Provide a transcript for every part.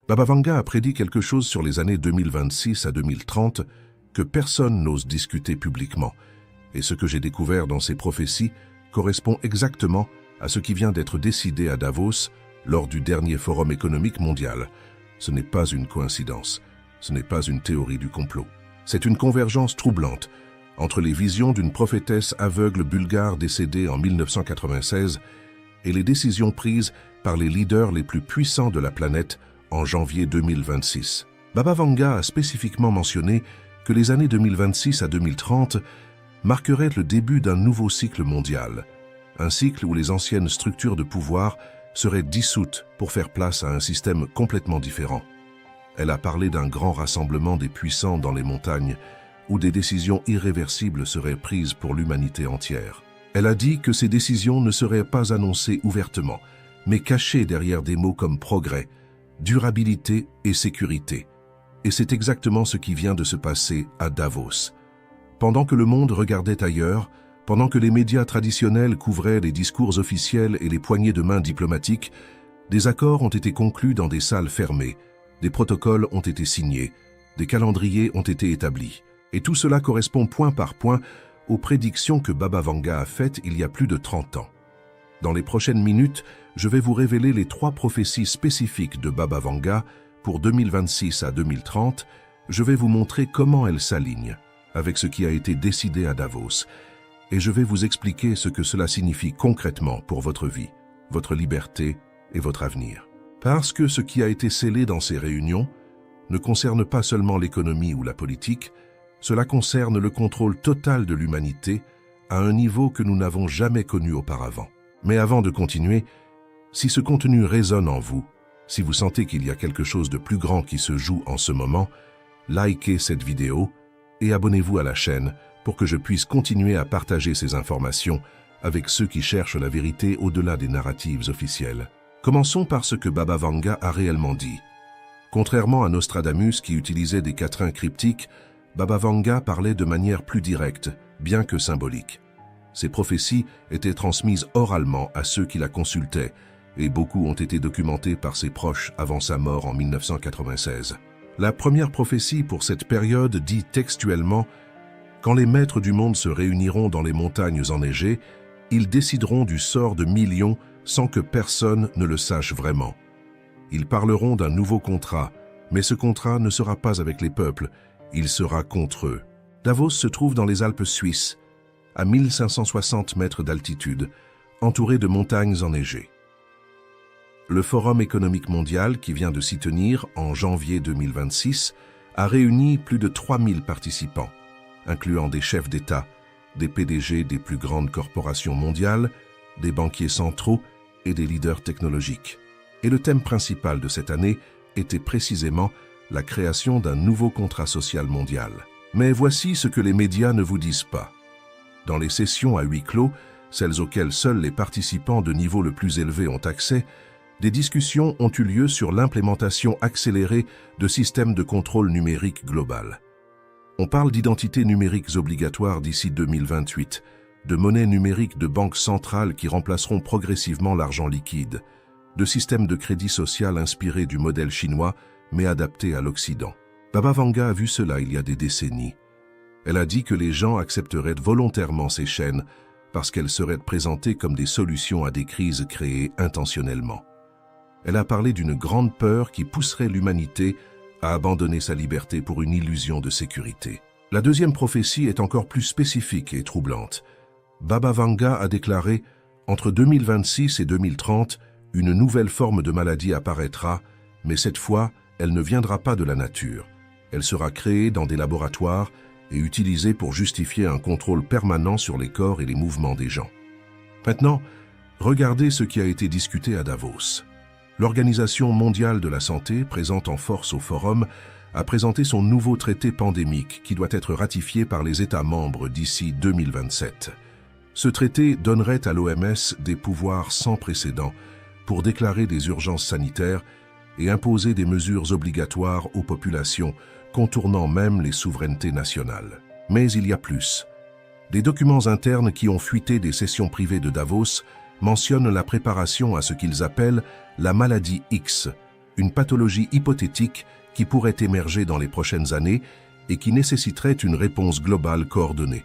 Baba Vanga a prédit quelque chose sur les années 2026 à 2030 que personne n'ose discuter publiquement. Et ce que j'ai découvert dans ces prophéties correspond exactement à ce qui vient d'être décidé à Davos lors du dernier Forum économique mondial. Ce n'est pas une coïncidence, ce n'est pas une théorie du complot. C'est une convergence troublante entre les visions d'une prophétesse aveugle bulgare décédée en 1996 et les décisions prises par les leaders les plus puissants de la planète en janvier 2026. Baba Vanga a spécifiquement mentionné que les années 2026 à 2030 marqueraient le début d'un nouveau cycle mondial, un cycle où les anciennes structures de pouvoir seraient dissoutes pour faire place à un système complètement différent. Elle a parlé d'un grand rassemblement des puissants dans les montagnes, où des décisions irréversibles seraient prises pour l'humanité entière. Elle a dit que ces décisions ne seraient pas annoncées ouvertement, mais cachées derrière des mots comme progrès, durabilité et sécurité. Et c'est exactement ce qui vient de se passer à Davos. Pendant que le monde regardait ailleurs, pendant que les médias traditionnels couvraient les discours officiels et les poignées de main diplomatiques, des accords ont été conclus dans des salles fermées, des protocoles ont été signés, des calendriers ont été établis. Et tout cela correspond point par point aux prédictions que Baba Vanga a faites il y a plus de 30 ans. Dans les prochaines minutes, je vais vous révéler les 3 prophéties spécifiques de Baba Vanga pour 2026 à 2030. Je vais vous montrer comment elles s'alignent avec ce qui a été décidé à Davos. Et je vais vous expliquer ce que cela signifie concrètement pour votre vie, votre liberté et votre avenir. Parce que ce qui a été scellé dans ces réunions ne concerne pas seulement l'économie ou la politique, cela concerne le contrôle total de l'humanité à un niveau que nous n'avons jamais connu auparavant. Mais avant de continuer, si ce contenu résonne en vous, si vous sentez qu'il y a quelque chose de plus grand qui se joue en ce moment, likez cette vidéo et abonnez-vous à la chaîne pour que je puisse continuer à partager ces informations avec ceux qui cherchent la vérité au-delà des narratives officielles. Commençons par ce que Baba Vanga a réellement dit. Contrairement à Nostradamus qui utilisait des quatrains cryptiques, Baba Vanga parlait de manière plus directe, bien que symbolique. Ces prophéties étaient transmises oralement à ceux qui la consultaient, et beaucoup ont été documentés par ses proches avant sa mort en 1996. La première prophétie pour cette période dit textuellement « Quand les maîtres du monde se réuniront dans les montagnes enneigées, ils décideront du sort de millions sans que personne ne le sache vraiment. Ils parleront d'un nouveau contrat, mais ce contrat ne sera pas avec les peuples, il sera contre eux. » Davos se trouve dans les Alpes suisses, à 1560 mètres d'altitude, entouré de montagnes enneigées. Le Forum économique mondial, qui vient de s'y tenir en janvier 2026, a réuni plus de 3000 participants, incluant des chefs d'État, des PDG des plus grandes corporations mondiales, des banquiers centraux et des leaders technologiques. Et le thème principal de cette année était précisément la création d'un nouveau contrat social mondial. Mais voici ce que les médias ne vous disent pas. Dans les sessions à huis clos, celles auxquelles seuls les participants de niveau le plus élevé ont accès, des discussions ont eu lieu sur l'implémentation accélérée de systèmes de contrôle numérique global. On parle d'identités numériques obligatoires d'ici 2028, de monnaies numériques de banques centrales qui remplaceront progressivement l'argent liquide, de systèmes de crédit social inspirés du modèle chinois, mais adaptés à l'Occident. Baba Vanga a vu cela il y a des décennies. Elle a dit que les gens accepteraient volontairement ces chaînes parce qu'elles seraient présentées comme des solutions à des crises créées intentionnellement. Elle a parlé d'une grande peur qui pousserait l'humanité à abandonner sa liberté pour une illusion de sécurité. La deuxième prophétie est encore plus spécifique et troublante. Baba Vanga a déclaré « Entre 2026 et 2030, une nouvelle forme de maladie apparaîtra, mais cette fois, elle ne viendra pas de la nature. Elle sera créée dans des laboratoires et utilisée pour justifier un contrôle permanent sur les corps et les mouvements des gens. » Maintenant, regardez ce qui a été discuté à Davos. L'Organisation mondiale de la santé, présente en force au forum, a présenté son nouveau traité pandémique qui doit être ratifié par les États membres d'ici 2027. Ce traité donnerait à l'OMS des pouvoirs sans précédent pour déclarer des urgences sanitaires et imposer des mesures obligatoires aux populations, contournant même les souverainetés nationales. Mais il y a plus. Des documents internes qui ont fuité des sessions privées de Davos mentionnent la préparation à ce qu'ils appellent la maladie X, une pathologie hypothétique qui pourrait émerger dans les prochaines années et qui nécessiterait une réponse globale coordonnée.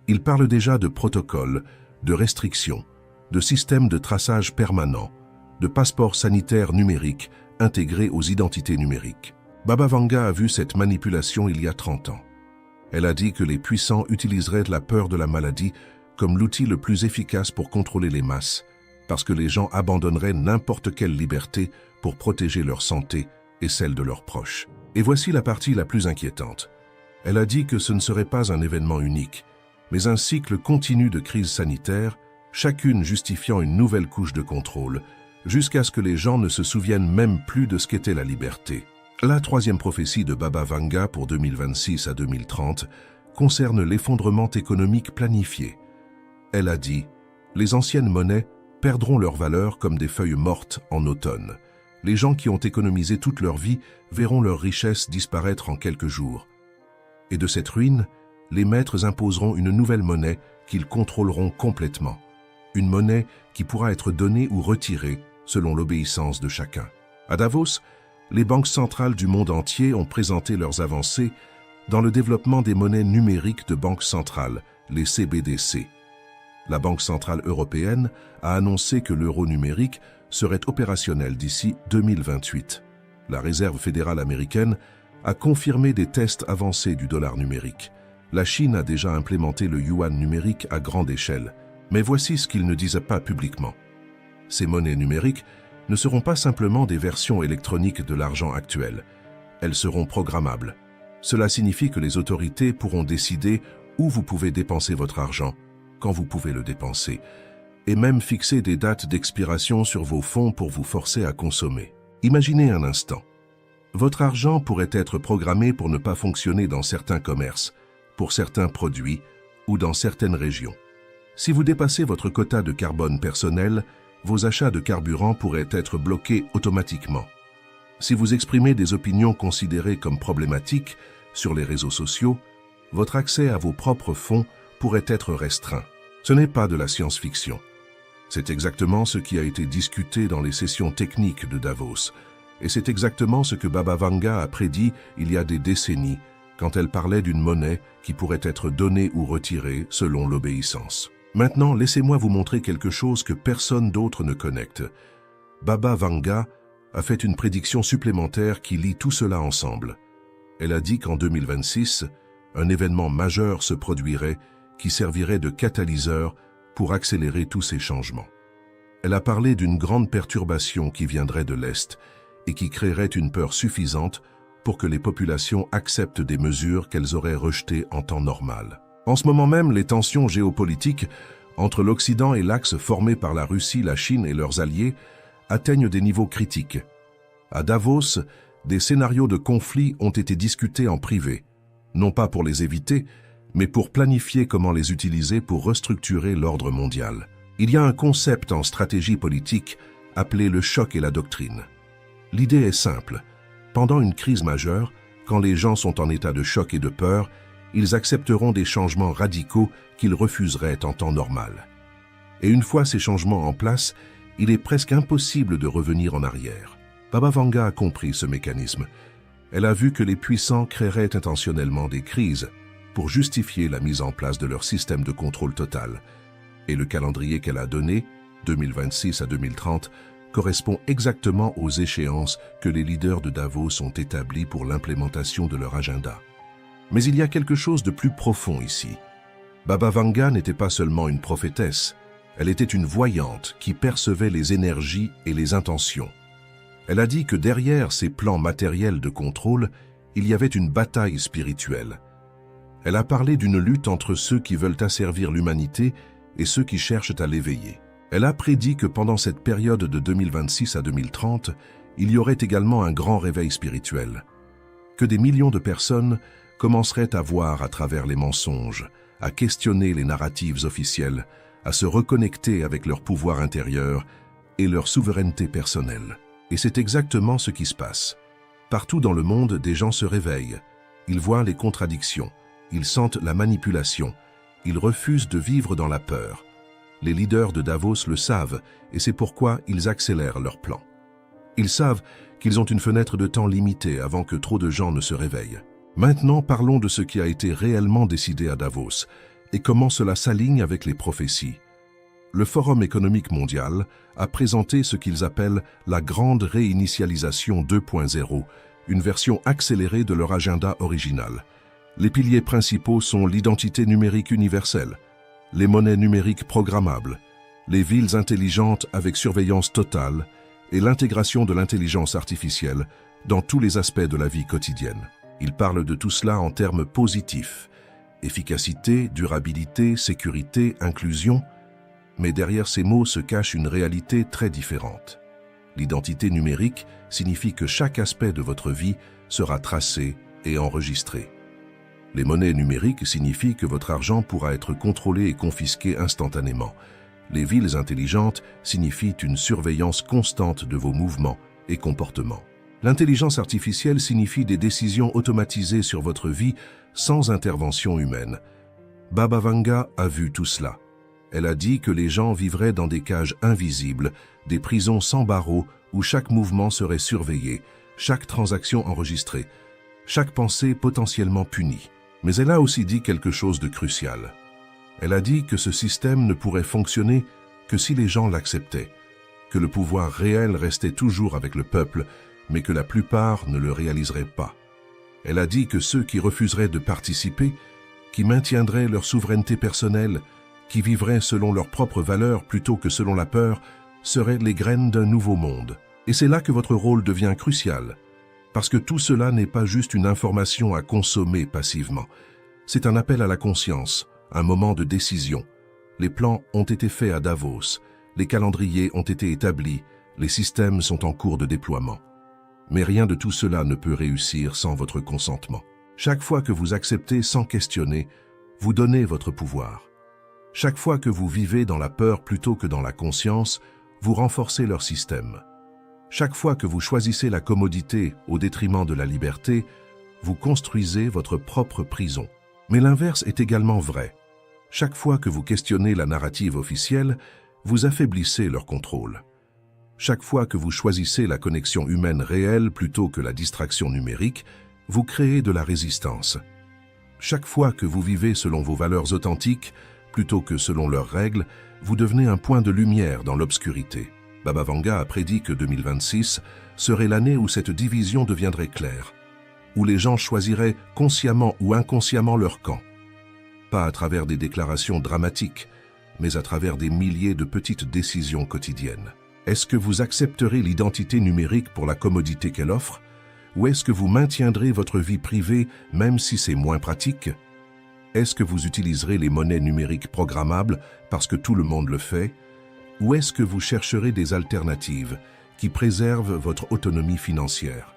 Il parle déjà de protocoles, de restrictions, de systèmes de traçage permanent, de passeports sanitaires numériques intégrés aux identités numériques. Baba Vanga a vu cette manipulation il y a 30 ans. Elle a dit que les puissants utiliseraient la peur de la maladie comme l'outil le plus efficace pour contrôler les masses, parce que les gens abandonneraient n'importe quelle liberté pour protéger leur santé et celle de leurs proches. Et voici la partie la plus inquiétante. Elle a dit que ce ne serait pas un événement unique, mais un cycle continu de crises sanitaires, chacune justifiant une nouvelle couche de contrôle, jusqu'à ce que les gens ne se souviennent même plus de ce qu'était la liberté. La troisième prophétie de Baba Vanga pour 2026 à 2030 concerne l'effondrement économique planifié. Elle a dit « Les anciennes monnaies perdront leur valeur comme des feuilles mortes en automne. Les gens qui ont économisé toute leur vie verront leur richesse disparaître en quelques jours. Et de cette ruine, les maîtres imposeront une nouvelle monnaie qu'ils contrôleront complètement. Une monnaie qui pourra être donnée ou retirée selon l'obéissance de chacun. » À Davos, les banques centrales du monde entier ont présenté leurs avancées dans le développement des monnaies numériques de banques centrales, les CBDC. La Banque centrale européenne a annoncé que l'euro numérique serait opérationnel d'ici 2028. La Réserve fédérale américaine a confirmé des tests avancés du dollar numérique. La Chine a déjà implémenté le yuan numérique à grande échelle. Mais voici ce qu'ils ne disaient pas publiquement. Ces monnaies numériques ne seront pas simplement des versions électroniques de l'argent actuel. Elles seront programmables. Cela signifie que les autorités pourront décider où vous pouvez dépenser votre argent, quand vous pouvez le dépenser, et même fixer des dates d'expiration sur vos fonds pour vous forcer à consommer. Imaginez un instant. Votre argent pourrait être programmé pour ne pas fonctionner dans certains commerces, pour certains produits ou dans certaines régions. Si vous dépassez votre quota de carbone personnel, vos achats de carburant pourraient être bloqués automatiquement. Si vous exprimez des opinions considérées comme problématiques sur les réseaux sociaux, votre accès à vos propres fonds pourrait être restreint. Ce n'est pas de la science-fiction. C'est exactement ce qui a été discuté dans les sessions techniques de Davos. Et c'est exactement ce que Baba Vanga a prédit il y a des décennies, quand elle parlait d'une monnaie qui pourrait être donnée ou retirée selon l'obéissance. Maintenant, laissez-moi vous montrer quelque chose que personne d'autre ne connecte. Baba Vanga a fait une prédiction supplémentaire qui lie tout cela ensemble. Elle a dit qu'en 2026, un événement majeur se produirait qui servirait de catalyseur pour accélérer tous ces changements. Elle a parlé d'une grande perturbation qui viendrait de l'Est et qui créerait une peur suffisante pour que les populations acceptent des mesures qu'elles auraient rejetées en temps normal. En ce moment même, les tensions géopolitiques entre l'Occident et l'axe formé par la Russie, la Chine et leurs alliés atteignent des niveaux critiques. À Davos, des scénarios de conflit ont été discutés en privé, non pas pour les éviter, mais pour planifier comment les utiliser pour restructurer l'ordre mondial. Il y a un concept en stratégie politique appelé le choc et la doctrine. L'idée est simple. Pendant une crise majeure, quand les gens sont en état de choc et de peur, ils accepteront des changements radicaux qu'ils refuseraient en temps normal. Et une fois ces changements en place, il est presque impossible de revenir en arrière. Baba Vanga a compris ce mécanisme. Elle a vu que les puissants créeraient intentionnellement des crises pour justifier la mise en place de leur système de contrôle total. Et le calendrier qu'elle a donné, 2026 à 2030, correspond exactement aux échéances que les leaders de Davos ont établies pour l'implémentation de leur agenda. Mais il y a quelque chose de plus profond ici. Baba Vanga n'était pas seulement une prophétesse, elle était une voyante qui percevait les énergies et les intentions. Elle a dit que derrière ces plans matériels de contrôle, il y avait une bataille spirituelle. Elle a parlé d'une lutte entre ceux qui veulent asservir l'humanité et ceux qui cherchent à l'éveiller. Elle a prédit que pendant cette période de 2026 à 2030, il y aurait également un grand réveil spirituel, que des millions de personnes commenceraient à voir à travers les mensonges, à questionner les narratives officielles, à se reconnecter avec leur pouvoir intérieur et leur souveraineté personnelle. Et c'est exactement ce qui se passe. Partout dans le monde, des gens se réveillent. Ils voient les contradictions, ils sentent la manipulation, ils refusent de vivre dans la peur. Les leaders de Davos le savent et c'est pourquoi ils accélèrent leurs plans. Ils savent qu'ils ont une fenêtre de temps limitée avant que trop de gens ne se réveillent. Maintenant, parlons de ce qui a été réellement décidé à Davos et comment cela s'aligne avec les prophéties. Le Forum économique mondial a présenté ce qu'ils appellent la Grande Réinitialisation 2.0, une version accélérée de leur agenda original. Les piliers principaux sont l'identité numérique universelle, les monnaies numériques programmables, les villes intelligentes avec surveillance totale et l'intégration de l'intelligence artificielle dans tous les aspects de la vie quotidienne. Ils parlent de tout cela en termes positifs: efficacité, durabilité, sécurité, inclusion. Mais derrière ces mots se cache une réalité très différente. L'identité numérique signifie que chaque aspect de votre vie sera tracé et enregistré. Les monnaies numériques signifient que votre argent pourra être contrôlé et confisqué instantanément. Les villes intelligentes signifient une surveillance constante de vos mouvements et comportements. L'intelligence artificielle signifie des décisions automatisées sur votre vie sans intervention humaine. Baba Vanga a vu tout cela. Elle a dit que les gens vivraient dans des cages invisibles, des prisons sans barreaux où chaque mouvement serait surveillé, chaque transaction enregistrée, chaque pensée potentiellement punie. Mais elle a aussi dit quelque chose de crucial. Elle a dit que ce système ne pourrait fonctionner que si les gens l'acceptaient, que le pouvoir réel restait toujours avec le peuple, mais que la plupart ne le réaliseraient pas. Elle a dit que ceux qui refuseraient de participer, qui maintiendraient leur souveraineté personnelle, qui vivraient selon leurs propres valeurs plutôt que selon la peur, seraient les graines d'un nouveau monde. Et c'est là que votre rôle devient crucial, parce que tout cela n'est pas juste une information à consommer passivement. C'est un appel à la conscience, un moment de décision. Les plans ont été faits à Davos, les calendriers ont été établis, les systèmes sont en cours de déploiement. Mais rien de tout cela ne peut réussir sans votre consentement. Chaque fois que vous acceptez sans questionner, vous donnez votre pouvoir. Chaque fois que vous vivez dans la peur plutôt que dans la conscience, vous renforcez leur système. Chaque fois que vous choisissez la commodité au détriment de la liberté, vous construisez votre propre prison. Mais l'inverse est également vrai. Chaque fois que vous questionnez la narrative officielle, vous affaiblissez leur contrôle. Chaque fois que vous choisissez la connexion humaine réelle plutôt que la distraction numérique, vous créez de la résistance. Chaque fois que vous vivez selon vos valeurs authentiques, plutôt que selon leurs règles, vous devenez un point de lumière dans l'obscurité. Baba Vanga a prédit que 2026 serait l'année où cette division deviendrait claire, où les gens choisiraient consciemment ou inconsciemment leur camp. Pas à travers des déclarations dramatiques, mais à travers des milliers de petites décisions quotidiennes. Est-ce que vous accepterez l'identité numérique pour la commodité qu'elle offre? Ou est-ce que vous maintiendrez votre vie privée même si c'est moins pratique? Est-ce que vous utiliserez les monnaies numériques programmables parce que tout le monde le fait? Ou est-ce que vous chercherez des alternatives qui préservent votre autonomie financière?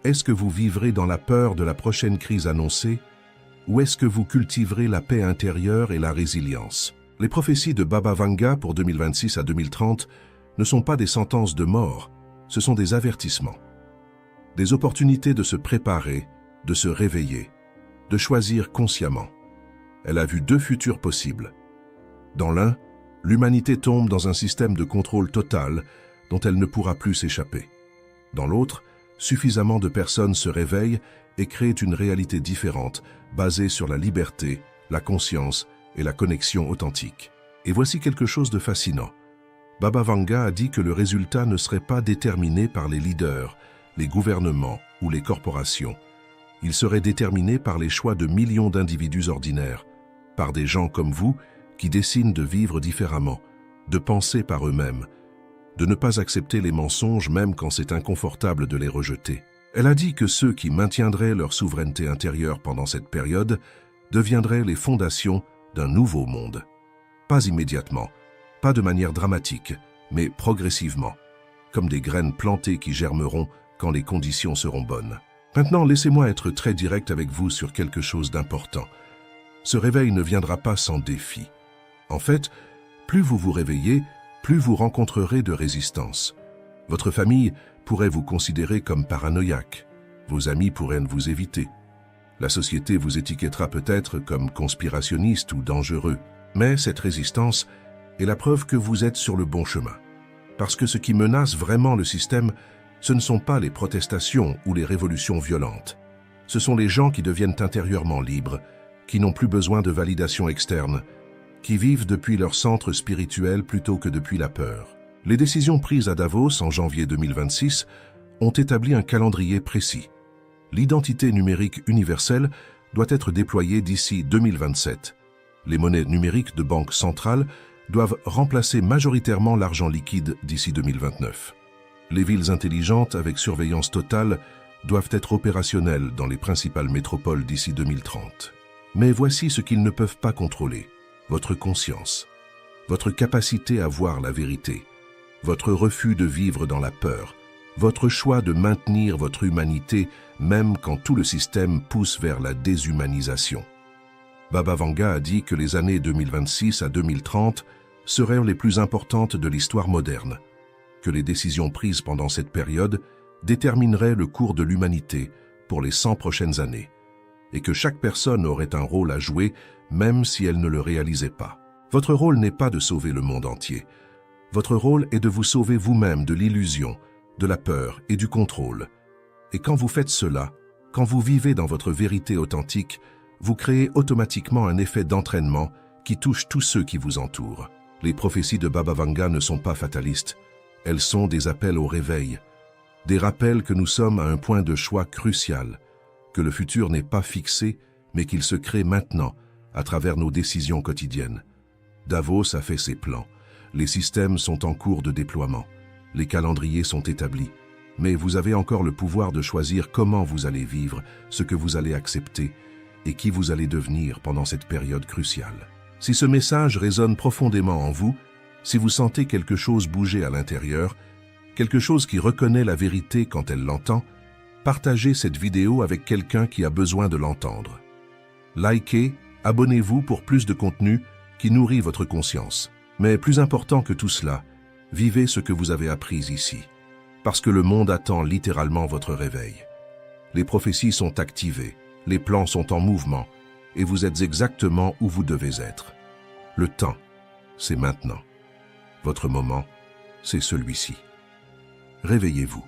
Est-ce que vous vivrez dans la peur de la prochaine crise annoncée? Ou est-ce que vous cultiverez la paix intérieure et la résilience? Les prophéties de Baba Vanga pour 2026 à 2030 ne sont pas des sentences de mort, ce sont des avertissements. Des opportunités de se préparer, de se réveiller, de choisir consciemment. Elle a vu deux futurs possibles. Dans l'un, l'humanité tombe dans un système de contrôle total dont elle ne pourra plus s'échapper. Dans l'autre, suffisamment de personnes se réveillent et créent une réalité différente, basée sur la liberté, la conscience et la connexion authentique. Et voici quelque chose de fascinant. Baba Vanga a dit que le résultat ne serait pas déterminé par les leaders, les gouvernements ou les corporations. Il serait déterminé par les choix de millions d'individus ordinaires, par des gens comme vous qui décident de vivre différemment, de penser par eux-mêmes, de ne pas accepter les mensonges même quand c'est inconfortable de les rejeter. Elle a dit que ceux qui maintiendraient leur souveraineté intérieure pendant cette période deviendraient les fondations d'un nouveau monde. Pas immédiatement, pas de manière dramatique, mais progressivement, comme des graines plantées qui germeront quand les conditions seront bonnes. Maintenant, laissez-moi être très direct avec vous sur quelque chose d'important. Ce réveil ne viendra pas sans défi. En fait, plus vous vous réveillez, plus vous rencontrerez de résistance. Votre famille pourrait vous considérer comme paranoïaque. Vos amis pourraient vous éviter. La société vous étiquettera peut-être comme conspirationniste ou dangereux. Mais cette résistance est la preuve que vous êtes sur le bon chemin. Parce que ce qui menace vraiment le système, Ce ne sont pas les protestations ou les révolutions violentes. Ce sont les gens qui deviennent intérieurement libres, qui n'ont plus besoin de validation externe, qui vivent depuis leur centre spirituel plutôt que depuis la peur. Les décisions prises à Davos en janvier 2026 ont établi un calendrier précis. L'identité numérique universelle doit être déployée d'ici 2027. Les monnaies numériques de banque centrale doivent remplacer majoritairement l'argent liquide d'ici 2029. Les villes intelligentes avec surveillance totale doivent être opérationnelles dans les principales métropoles d'ici 2030. Mais voici ce qu'ils ne peuvent pas contrôler: votre conscience, votre capacité à voir la vérité, votre refus de vivre dans la peur, votre choix de maintenir votre humanité même quand tout le système pousse vers la déshumanisation. Baba Vanga a dit que les années 2026 à 2030 seraient les plus importantes de l'histoire moderne, que les décisions prises pendant cette période détermineraient le cours de l'humanité pour les 100 prochaines années, et que chaque personne aurait un rôle à jouer même si elle ne le réalisait pas. Votre rôle n'est pas de sauver le monde entier. Votre rôle est de vous sauver vous-même de l'illusion, de la peur et du contrôle. Et quand vous faites cela, quand vous vivez dans votre vérité authentique, vous créez automatiquement un effet d'entraînement qui touche tous ceux qui vous entourent. Les prophéties de Baba Vanga ne sont pas fatalistes. Elles sont des appels au réveil, des rappels que nous sommes à un point de choix crucial, que le futur n'est pas fixé, mais qu'il se crée maintenant, à travers nos décisions quotidiennes. Davos a fait ses plans. Les systèmes sont en cours de déploiement. Les calendriers sont établis. Mais vous avez encore le pouvoir de choisir comment vous allez vivre, ce que vous allez accepter et qui vous allez devenir pendant cette période cruciale. Si ce message résonne profondément en vous, si vous sentez quelque chose bouger à l'intérieur, quelque chose qui reconnaît la vérité quand elle l'entend, partagez cette vidéo avec quelqu'un qui a besoin de l'entendre. Likez, abonnez-vous pour plus de contenu qui nourrit votre conscience. Mais plus important que tout cela, vivez ce que vous avez appris ici, parce que le monde attend littéralement votre réveil. Les prophéties sont activées, les plans sont en mouvement, et vous êtes exactement où vous devez être. Le temps, c'est maintenant. Votre moment, c'est celui-ci. Réveillez-vous.